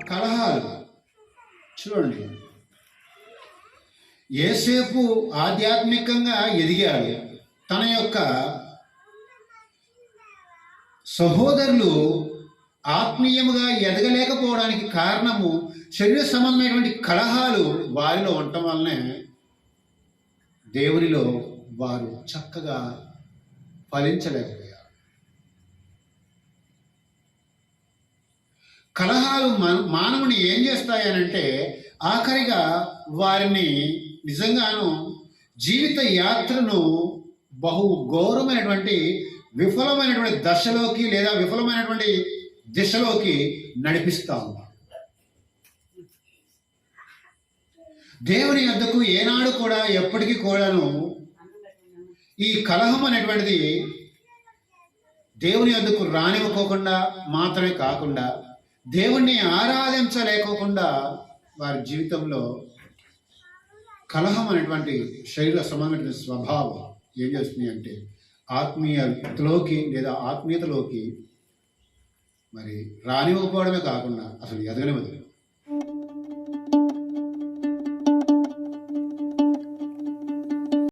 కలహాలు చూడండి, యేసేపు ఆధ్యాత్మికంగా ఎదిగాడు. తన యొక్క సహోదరులు ఆత్మీయముగా ఎదగలేకపోవడానికి కారణము శరీర సంబంధమైనటువంటి కలహాలు వారిలో ఉండటం వల్లనే దేవునిలో వారు చక్కగా ఫలించలేకపోయారు. కలహాలు మానవుని ఏం చేస్తాయనంటే ఆఖరిగా వారిని నిజంగాను జీవిత యాత్రను బహు ఘోరమైనటువంటి విఫలమైనటువంటి దశలోకి లేదా విఫలమైనటువంటి దిశలోకి నడిపిస్తా ఉన్నారు. దేవుని యొద్దకు ఏనాడు కూడా ఎప్పటికీ కూడాను ఈ కలహం అనేటువంటిది దేవుని యొద్దకు రానివ్వకోకుండా మాత్రమే కాకుండా దేవుణ్ణి ఆరాధించలేకోకుండా వారి జీవితంలో కలహం అనేటువంటి శరీర సంబంధమైన స్వభావం ఏం చేస్తుంది అంటే ఆత్మీయతలోకి లేదా ఆత్మీయతలోకి మరి రానివ్వకపోవడమే కాకుండా అసలు ఎదగనివ్వదు.